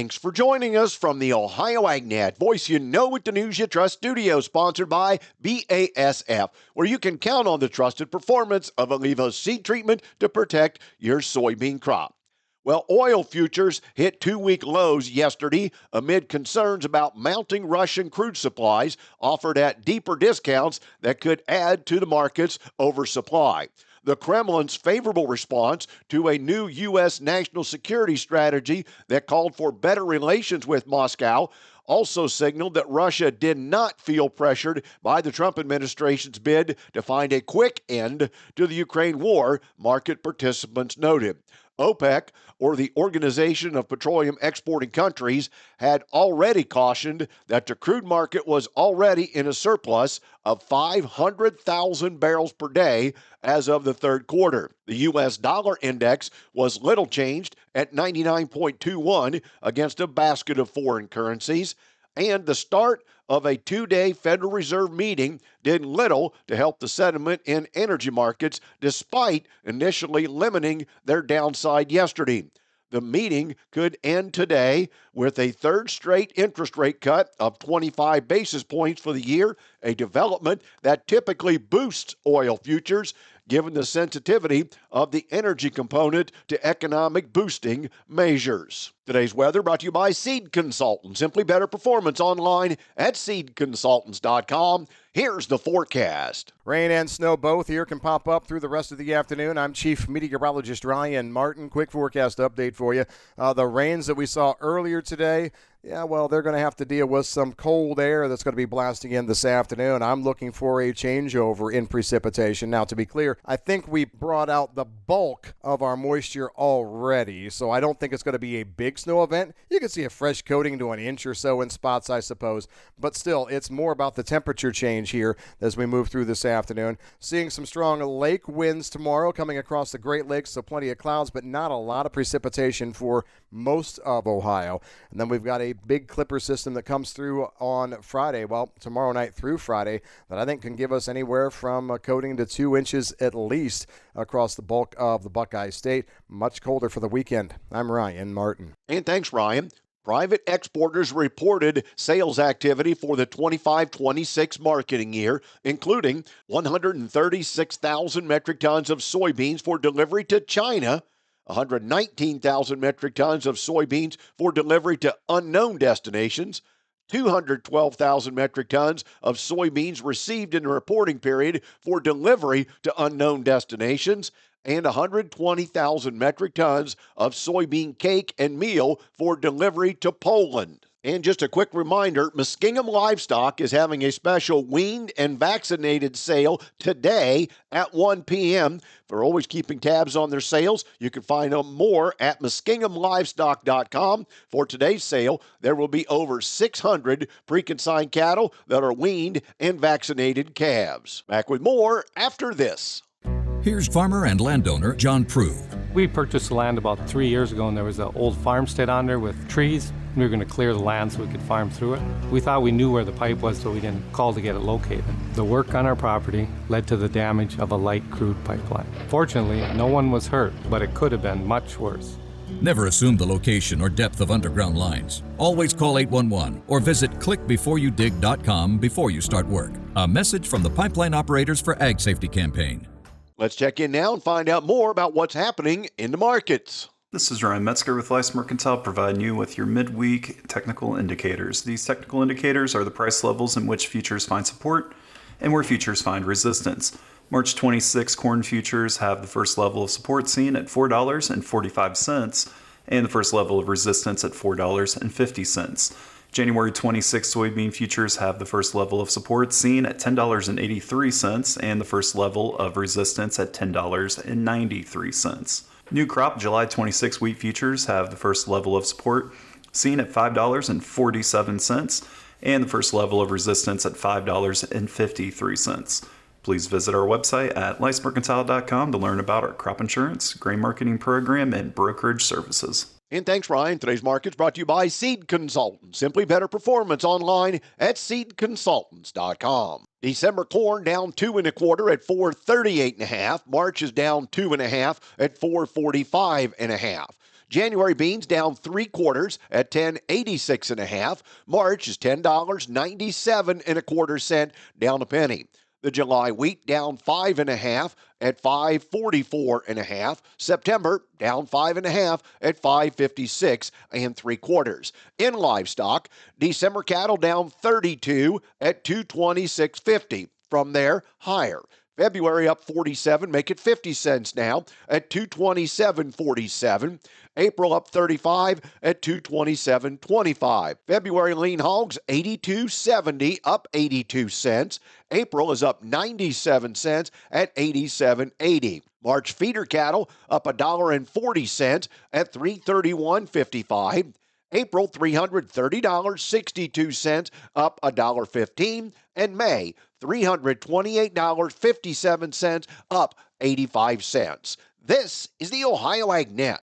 Thanks for joining us from the Ohio AgNet Voice You Know with the News You Trust studio, sponsored by BASF, where you can count on the trusted performance of Olivo's seed treatment to protect your soybean crop. Well, oil futures hit two-week lows yesterday amid concerns about mounting Russian crude supplies offered at deeper discounts that could add to the market's oversupply. The Kremlin's favorable response to a new U.S. national security strategy that called for better relations with Moscow also signaled that Russia did not feel pressured by the Trump administration's bid to find a quick end to the Ukraine war, market participants noted. OPEC, or the Organization of Petroleum Exporting Countries, had already cautioned that the crude market was already in a surplus of 500,000 barrels per day as of the third quarter. The U.S. dollar index was little changed at 99.21 against a basket of foreign currencies, and the start of a two-day Federal Reserve meeting did little to help the sentiment in energy markets, despite initially limiting their downside yesterday. The meeting could end today with a third straight interest rate cut of 25 basis points for the year, a development that typically boosts oil futures, given the sensitivity of the energy component to economic boosting measures. Today's weather brought to you by Seed Consultants. Simply better performance online at seedconsultants.com. Here's the forecast. Rain and snow both here can pop up through the rest of the afternoon. I'm Chief Meteorologist Ryan Martin. Quick forecast update for you. The rains that we saw earlier today, they're going to have to deal with some cold air that's going to be blasting in this afternoon. I'm looking for a changeover in precipitation. Now, to be clear, I think we brought out the bulk of our moisture already, so I don't think it's going to be a big snow event. You can see a fresh coating to an inch or so in spots, I suppose, but still, it's more about the temperature change here as we move through this afternoon. Seeing some strong lake winds tomorrow coming across the Great Lakes, so plenty of clouds, but not a lot of precipitation for most of Ohio. And then we've got a big clipper system that comes through on Friday, tomorrow night through Friday, that I think can give us anywhere from a coating to 2 inches at least across the bulk of the Buckeye State. Much colder for the weekend. I'm Ryan Martin. And thanks, Ryan. Private exporters reported sales activity for the 25-26 marketing year, including 136,000 metric tons of soybeans for delivery to China, 119,000 metric tons of soybeans for delivery to unknown destinations, 212,000 metric tons of soybeans received in the reporting period for delivery to unknown destinations, and 120,000 metric tons of soybean cake and meal for delivery to Poland. And just a quick reminder, Muskingum Livestock is having a special weaned and vaccinated sale today at 1 p.m. For always keeping tabs on their sales, you can find out more at muskingumlivestock.com. For today's sale, there will be over 600 pre-consigned cattle that are weaned and vaccinated calves. Back with more after this. Here's farmer and landowner John Prue. We purchased the land about 3 years ago, and there was an old farmstead on there with trees. We were going to clear the land so we could farm through it. We thought we knew where the pipe was, so we didn't call to get it located. The work on our property led to the damage of a light crude pipeline. Fortunately, no one was hurt, but it could have been much worse. Never assume the location or depth of underground lines. Always call 811 or visit clickbeforeyoudig.com before you start work. A message from the Pipeline Operators for Ag Safety Campaign. Let's check in now and find out more about what's happening in the markets. This is Ryan Metzger with Lice Mercantile, providing you with your midweek technical indicators. These technical indicators are the price levels in which futures find support and where futures find resistance. March 26 corn futures have the first level of support seen at $4.45 and the first level of resistance at $4.50. January 26 soybean futures have the first level of support seen at $10.83 and the first level of resistance at $10.93. New crop July 26 wheat futures have the first level of support seen at $5.47 and the first level of resistance at $5.53. Please visit our website at licemercantile.com to learn about our crop insurance, grain marketing program, and brokerage services. And thanks, Ryan. Today's market's brought to you by Seed Consultants. Simply better performance online at seedconsultants.com. December corn down 2 1/4 at 438.5. March is down 2 1/2 at 445.5. January beans down 3/4 at 10.86 and a half. March is $10.97 and a quarter cent, down a penny. The July wheat down 5.5 at 5.44 and a half. September down 5.5 at 5.56 and 3/4. In livestock, December cattle down 32 at 226.50. From there, higher. February up 47, make it 50 cents now at 227.47. April up 35 at 227.25. February lean hogs 82.70, up 82 cents. April is up 97 cents at 87.80. March feeder cattle up $1.40 at 331.55. April $330.62, up $1.15, and May $328.57, up 85 cents. This is the Ohio AgNet.